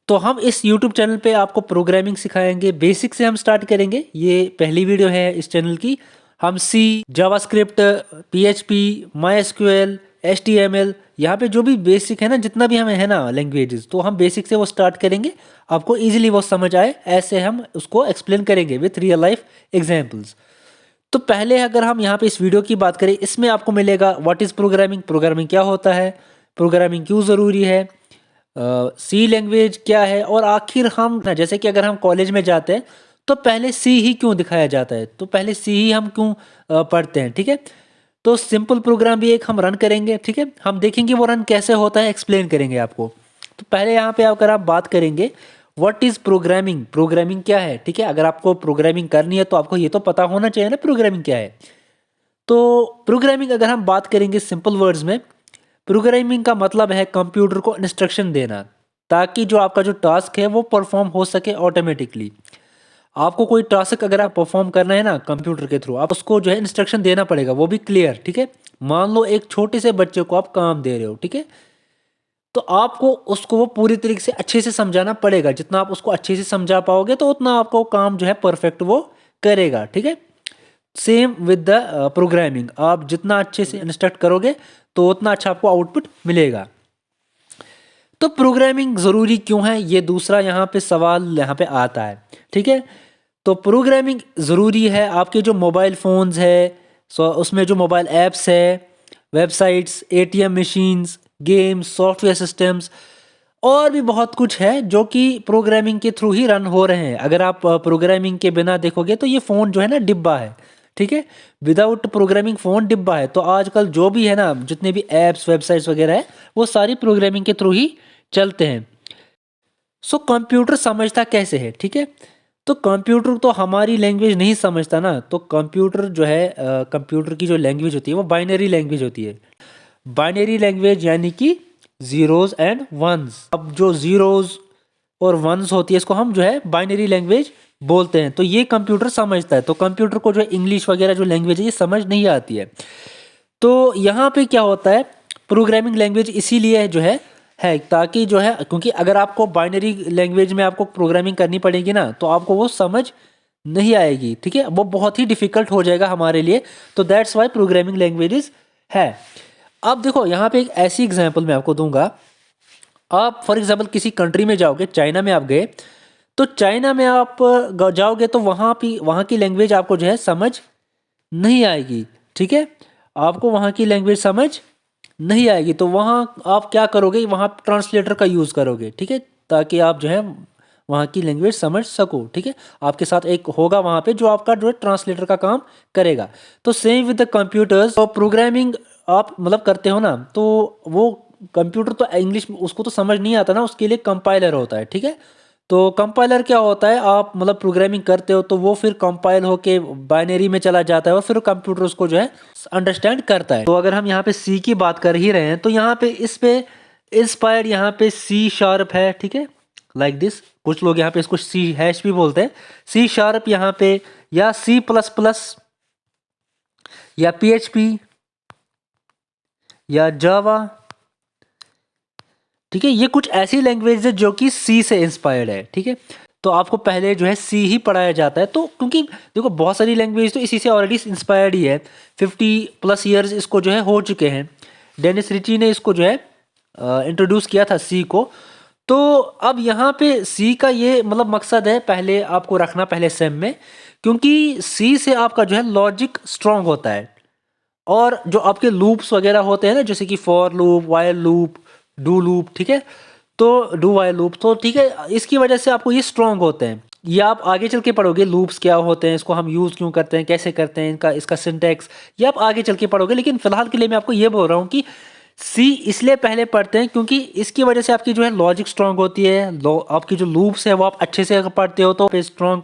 तो हम इस यूट्यूब चैनल पे आपको प्रोग्रामिंग सिखाएंगे, बेसिक से हम स्टार्ट करेंगे। ये पहली वीडियो है इस चैनल की। हम सी, जावास्क्रिप्ट, पीएचपी, माईएसक्यूएल, एचटीएमएल, यहाँ पे जो भी बेसिक है ना, जितना भी हमें है ना लैंग्वेजेस, तो हम बेसिक से वो स्टार्ट करेंगे। आपको इजीली वो समझ आए ऐसे हम उसको एक्सप्लेन करेंगे विथ रियल लाइफ एग्जाम्पल्स। तो पहले अगर हम यहाँ पे इस वीडियो की बात करें, इसमें आपको मिलेगा व्हाट इज़ प्रोग्रामिंग, प्रोग्रामिंग क्या होता है, प्रोग्रामिंग क्यों ज़रूरी है, सी लैंग्वेज क्या है, और आखिर हम जैसे कि अगर हम कॉलेज में जाते हैं तो पहले सी ही क्यों दिखाया जाता है, तो पहले सी ही हम क्यों पढ़ते हैं। ठीक है, तो सिंपल प्रोग्राम भी एक हम रन करेंगे। ठीक है, हम देखेंगे वो रन कैसे होता है, एक्सप्लेन करेंगे आपको। तो पहले यहाँ पे अगर आप बात करेंगे व्हाट इज़ प्रोग्रामिंग, प्रोग्रामिंग क्या है। ठीक है, अगर आपको प्रोग्रामिंग करनी है तो आपको ये तो पता होना चाहिए ना प्रोग्रामिंग क्या है। तो प्रोग्रामिंग अगर हम बात करेंगे सिंपल वर्ड्स में, प्रोग्रामिंग का मतलब है कंप्यूटर को इंस्ट्रक्शन देना, ताकि जो आपका जो टास्क है वो परफॉर्म हो सके ऑटोमेटिकली। आपको कोई टास्क अगर आप परफॉर्म करना है ना कंप्यूटर के थ्रू, आप उसको जो है इंस्ट्रक्शन देना पड़ेगा, वो भी क्लियर। ठीक है, मान लो एक छोटे से बच्चे को आप काम दे रहे हो, ठीक है, तो आपको उसको वो पूरी तरीके से अच्छे से समझाना पड़ेगा। जितना आप उसको अच्छे से समझा पाओगे तो उतना आपको काम जो है परफेक्ट वो करेगा। ठीक है, सेम विद द प्रोग्रामिंग, आप जितना अच्छे से इंस्ट्रक्ट करोगे तो उतना अच्छा आपको आउटपुट मिलेगा। तो प्रोग्रामिंग ज़रूरी क्यों है, ये दूसरा यहाँ पे सवाल यहाँ पे आता है। ठीक है, तो प्रोग्रामिंग ज़रूरी है आपके जो मोबाइल फ़ोन्स है, सो उसमें जो मोबाइल ऐप्स है, websites, ATM machines, games, software systems, और भी बहुत कुछ है जो कि प्रोग्रामिंग के थ्रू ही रन हो रहे हैं। अगर आप प्रोग्रामिंग के बिना देखोगे तो ये फ़ोन जो है ना डिब्बा है। ठीक है, विदाउट प्रोग्रामिंग फ़ोन डिब्बा है। तो आजकल जो भी है ना, जितने भी ऐप्स, वेबसाइट्स वगैरह है, वो सारी प्रोग्रामिंग के थ्रू ही चलते हैं। सो कंप्यूटर समझता कैसे है। ठीक है, तो कंप्यूटर तो हमारी लैंग्वेज नहीं समझता ना। तो कंप्यूटर जो है, कंप्यूटर की जो लैंग्वेज होती है वो बाइनरी लैंग्वेज होती है। बाइनरी लैंग्वेज यानी कि जीरोज एंड वंस। अब जो जीरोज और वंस होती है इसको हम जो है बाइनरी लैंग्वेज बोलते हैं। तो ये कंप्यूटर समझता है। तो कंप्यूटर को जो है इंग्लिश वगैरह जो लैंग्वेज है ये समझ नहीं आती है। तो यहाँ पे क्या होता है, प्रोग्रामिंग लैंग्वेज इसीलिए जो है ताकि जो है, क्योंकि अगर आपको बाइनरी लैंग्वेज में आपको प्रोग्रामिंग करनी पड़ेगी ना तो आपको वो समझ नहीं आएगी। ठीक है, वो बहुत ही डिफिकल्ट हो जाएगा हमारे लिए। तो दैट्स वाई प्रोग्रामिंग लैंग्वेजेस है। अब देखो यहाँ पे एक ऐसी एग्जांपल मैं आपको दूंगा। आप फॉर एग्जांपल किसी कंट्री में जाओगे, चाइना में आप गए, तो चाइना में आप जाओगे तो वहाँ की लैंग्वेज आपको जो है समझ नहीं आएगी। ठीक है, आपको वहाँ की लैंग्वेज समझ नहीं आएगी। तो वहाँ आप क्या करोगे, वहाँ ट्रांसलेटर का यूज़ करोगे। ठीक है, ताकि आप जो है वहाँ की लैंग्वेज समझ सको। ठीक है, आपके साथ एक होगा वहाँ पे जो आपका जो है ट्रांसलेटर का काम करेगा। तो सेम विद द कंप्यूटर्स, तो प्रोग्रामिंग आप मतलब करते हो ना, तो वो कंप्यूटर तो इंग्लिश उसको तो समझ नहीं आता ना, उसके लिए कंपाइलर होता है। ठीक है, तो कंपाइलर क्या होता है, आप मतलब प्रोग्रामिंग करते हो तो वो फिर कंपाइल होके बाइनरी में चला जाता है और फिर कंप्यूटर उसको जो है अंडरस्टैंड करता है। तो अगर हम यहाँ पे सी की बात कर ही रहे हैं तो यहाँ पे इस पे इंस्पायर्ड यहाँ पे सी शार्प है। ठीक है, लाइक दिस, कुछ लोग यहाँ पे इसको सी हैश भी बोलते हैं। सी शार्प यहाँ पे, या सी प्लस प्लस, या पीएचपी, या जावा। ठीक है, ये कुछ ऐसी लैंग्वेज है जो कि सी से इंस्पायर्ड है। ठीक है, तो आपको पहले जो है सी ही पढ़ाया जाता है। तो क्योंकि देखो बहुत सारी लैंग्वेज तो इसी से ऑलरेडी इंस्पायर्ड ही है। 50+ ईयर्स इसको जो है हो चुके हैं। डेनिस रिची ने इसको जो है इंट्रोड्यूस किया था सी को। तो अब यहाँ पे सी का ये मतलब मकसद है पहले आपको रखना पहले सेम में, क्योंकि सी से आपका जो है लॉजिक स्ट्रांग होता है। और जो आपके लूप्स वगैरह होते हैं ना, जैसे कि for loop, while loop, do loop, ठीक है, तो डू वाइल लूप, तो ठीक है, इसकी वजह से आपको ये स्ट्रांग होते हैं। ये आप आगे चल के पढ़ोगे लूप्स क्या होते हैं, इसको हम यूज़ क्यों करते हैं, कैसे करते हैं, इसका सिंटैक्स, ये आप आगे चल के पढ़ोगे। लेकिन फिलहाल के लिए मैं आपको ये बोल रहा हूँ कि सी इसलिए पहले पढ़ते हैं क्योंकि इसकी वजह से आपकी जो है लॉजिक स्ट्रांग होती है। आपकी जो लूप्स है वो आप अच्छे से अगर पढ़ते हो तो स्ट्रांग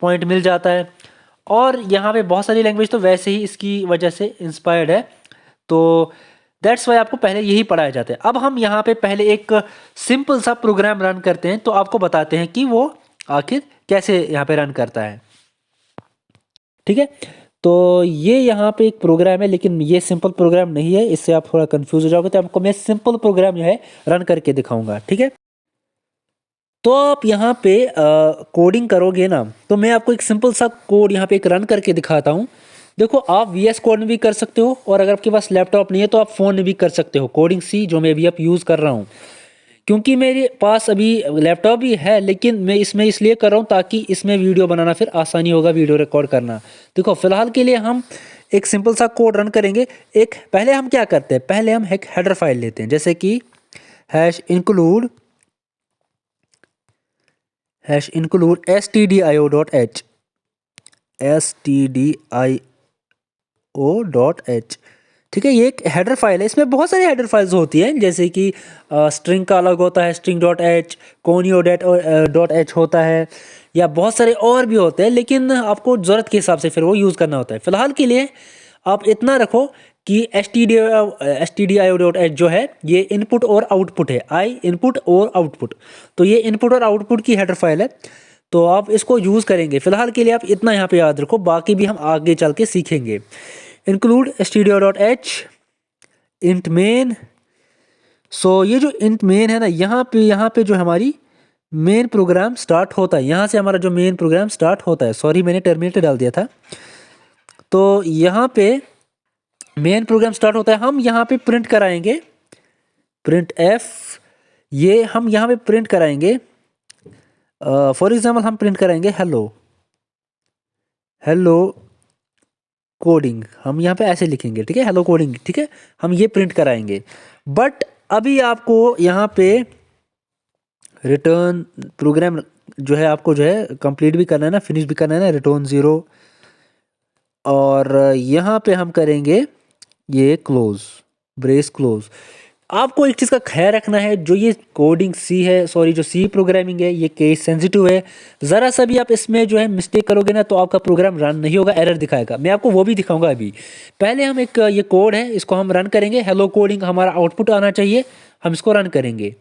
पॉइंट मिल जाता है। और यहाँ पे बहुत सारी लैंग्वेज तो वैसे ही इसकी वजह से इंस्पायर्ड है। तो दैट्स वाई आपको पहले यही पढ़ाया जाता है। अब हम यहाँ पे पहले एक सिंपल सा प्रोग्राम रन करते हैं, तो आपको बताते हैं कि वो आखिर कैसे यहाँ पे रन करता है। ठीक है, तो ये यहाँ पे एक प्रोग्राम है, लेकिन ये सिंपल प्रोग्राम नहीं है, इससे आप थोड़ा कंफ्यूज हो जाओगे। तो आपको मैं सिंपल प्रोग्राम जो है रन करके दिखाऊंगा। ठीक है, तो आप यहाँ पे कोडिंग करोगे ना, तो मैं आपको एक सिंपल सा कोड यहाँ पे एक रन करके दिखाता हूँ। देखो, आप VS कोड में भी कर सकते हो, और अगर आपके पास लैपटॉप नहीं है तो आप फ़ोन में भी कर सकते हो। कोडिंग सी जो मैं अभी आप यूज़ कर रहा हूँ, क्योंकि मेरे पास अभी लैपटॉप भी है, लेकिन मैं इसमें इसलिए कर रहा हूँ ताकि इसमें वीडियो बनाना फिर आसानी होगा, वीडियो रिकॉर्ड करना। देखो, फिलहाल के लिए हम एक सिंपल सा कोड रन करेंगे। एक पहले हम क्या करते हैं, पहले हम एक हेडर फाइल लेते हैं, जैसे कि #include stdio.h stdio.h। ठीक है, ये एक हेडर फाइल है। इसमें बहुत सारी हेडर फाइल्स होती हैं, जैसे कि स्ट्रिंग का अलग होता है, string.h, conio.h होता है, या बहुत सारे और भी होते हैं, लेकिन आपको ज़रूरत के हिसाब से फिर वो यूज़ करना होता है। फिलहाल के लिए आप इतना रखो कि stdio.h जो है ये इनपुट और आउटपुट है, आई इनपुट और आउटपुट। तो ये इनपुट और आउटपुट की हेडर फाइल है, तो आप इसको यूज़ करेंगे। फिलहाल के लिए आप इतना यहाँ पे याद रखो, बाकी भी हम आगे चल के सीखेंगे। Include stdio.h int main। सो ये जो int main है ना, यहाँ पे जो हमारी मेन प्रोग्राम स्टार्ट होता है, यहाँ से हमारा जो मेन प्रोग्राम स्टार्ट होता है। सॉरी, मैंने टर्मिनेटर डाल दिया था। तो यहाँ पे मेन प्रोग्राम स्टार्ट होता है, हम यहाँ पे प्रिंट कराएंगे प्रिंट एफ। ये हम यहाँ पे प्रिंट कराएंगे, फॉर एग्जाम्पल हम प्रिंट कराएंगे हेलो कोडिंग। हम यहाँ पे ऐसे लिखेंगे, ठीक है, हेलो कोडिंग, ठीक है, हम ये प्रिंट कराएंगे। बट अभी आपको यहाँ पे रिटर्न प्रोग्राम जो है, आपको जो है कंप्लीट भी करना है ना, फिनिश भी करना है ना, रिटर्न 0। और यहाँ पे हम करेंगे ये क्लोज, ब्रेस क्लोज। आपको एक चीज़ का ख्याल रखना है, जो ये कोडिंग सी है, सॉरी जो सी प्रोग्रामिंग है, ये केस सेंसिटिव है। ज़रा सा भी आप इसमें जो है मिस्टेक करोगे ना, तो आपका प्रोग्राम रन नहीं होगा, एरर दिखाएगा। मैं आपको वो भी दिखाऊंगा अभी। पहले हम एक ये कोड है, इसको हम रन करेंगे। हेलो कोडिंग हमारा आउटपुट आना चाहिए, हम इसको रन करेंगे।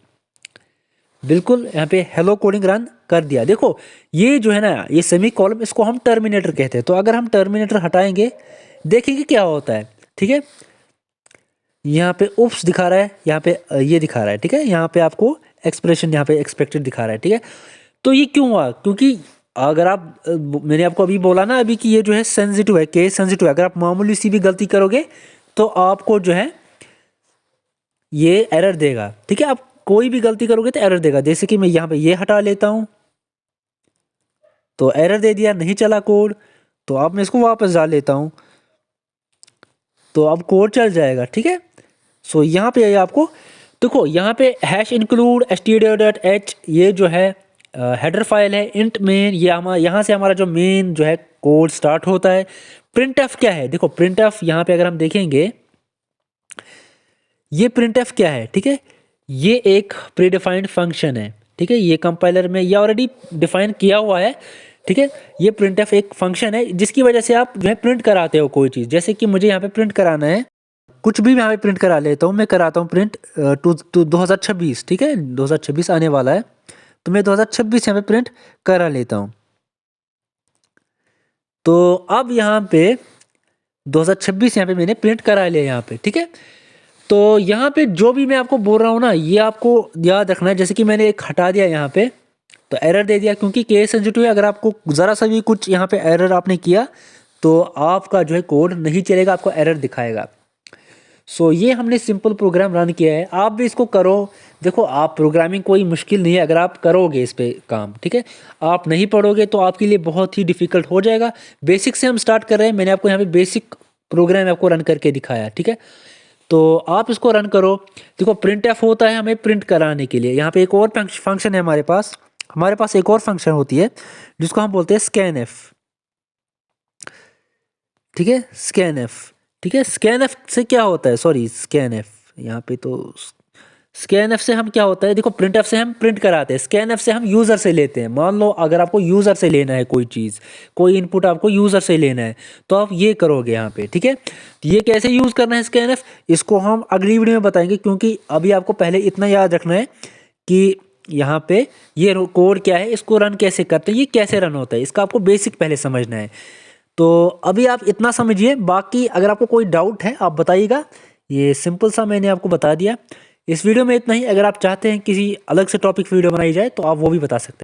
बिल्कुल, यहाँ पे हेलो कोडिंग रन कर दिया। देखो, ये जो है ना, ये सेमी कॉलम, इसको हम टर्मिनेटर कहते हैं। तो अगर हम टर्मिनेटर हटाएंगे, देखेंगे क्या होता है, ठीक है। यहाँ पे उप्स दिखा रहा है, यहाँ पे ये दिखा रहा है, ठीक है। यहाँ पे आपको एक्सप्रेशन यहाँ पे एक्सपेक्टेड दिखा रहा है, ठीक है। तो ये क्यों हुआ, क्योंकि अगर आप मैंने आपको अभी बोला ना अभी कि ये जो है सेंसिटिव है, केस सेंसिटिव है। अगर आप मामूली सी भी गलती करोगे तो आपको जो है ये एरर देगा, ठीक है। आप कोई भी गलती करोगे तो एरर देगा। जैसे कि मैं यहाँ पे ये हटा लेता हूँ, तो एरर दे दिया, नहीं चला कोड। तो अब मैं इसको वापस डाल लेता हूँ, तो अब कोड चल जाएगा, ठीक है। सो यहाँ पे आपको देखो, यहाँ पे #include stdio.h ये जो है हेडर फाइल है। इंट मेन, ये हमारा यहाँ से हमारा जो मेन जो है कोड स्टार्ट होता है। printf क्या है, देखो printf यहाँ पे अगर हम देखेंगे, ये printf क्या है, ठीक है। ये एक प्रीडिफाइंड फंक्शन है, ठीक है। ये कंपाइलर में ये ऑलरेडी डिफाइन किया हुआ है, ठीक है। ये printf एक फंक्शन है जिसकी वजह से आप जो है प्रिंट कराते हो कोई चीज़। जैसे कि मुझे यहाँ पे प्रिंट कराना है, कुछ भी मैं यहाँ पे प्रिंट करा लेता हूँ। मैं कराता हूँ प्रिंट 2026, ठीक है। 2026 आने वाला है, तो मैं 2026 यहाँ पे प्रिंट करा लेता हूँ। तो अब यहाँ पे 2026 यहाँ पे मैंने प्रिंट करा लिया यहाँ पे, ठीक है। तो यहाँ पे जो भी मैं आपको बोल रहा हूँ ना, ये आपको याद रखना है। जैसे कि मैंने एक हटा दिया यहाँ पे, तो एरर दे दिया, क्योंकि केस सेंसिटिव है। अगर आपको ज़रा सा भी कुछ यहाँ पे एरर आपने किया, तो आपका जो है कोड नहीं चलेगा, आपको एरर दिखाएगा। सो ये हमने सिंपल प्रोग्राम रन किया है, आप भी इसको करो। देखो, आप प्रोग्रामिंग कोई मुश्किल नहीं है अगर आप करोगे इस पे काम, ठीक है। आप नहीं पढ़ोगे तो आपके लिए बहुत ही डिफ़िकल्ट हो जाएगा। बेसिक से हम स्टार्ट कर रहे हैं। मैंने आपको यहाँ पे बेसिक प्रोग्राम आपको रन करके दिखाया, ठीक है। तो आप इसको रन करो। देखो, printf होता है हमें प्रिंट कराने के लिए। यहाँ पे एक और फंक्शन है हमारे पास एक और फंक्शन होती है जिसको हम बोलते हैं scanf, ठीक है। scanf, ठीक है। scanf से क्या होता है, सॉरी scanf, यहाँ पे तो scanf से हम क्या होता है, देखो printf से हम प्रिंट कराते हैं, scanf से हम यूज़र से लेते हैं। मान लो अगर आपको यूज़र से लेना है कोई चीज़, कोई इनपुट आपको यूज़र से लेना है, तो आप ये करोगे यहाँ पे, ठीक है। तो ये कैसे यूज़ करना है scanf, इसको हम अगली वीडियो में बताएंगे, क्योंकि अभी आपको पहले इतना याद रखना है कि यहाँ पे ये कोड क्या है, इसको रन कैसे करते हैं, ये कैसे रन होता है, इसका आपको बेसिक पहले समझना है। तो अभी आप इतना समझिए, बाकी अगर आपको कोई डाउट है आप बताइएगा। ये सिंपल सा मैंने आपको बता दिया इस वीडियो में इतना ही। अगर आप चाहते हैं किसी अलग से टॉपिक वीडियो बनाई जाए तो आप वो भी बता सकते हैं।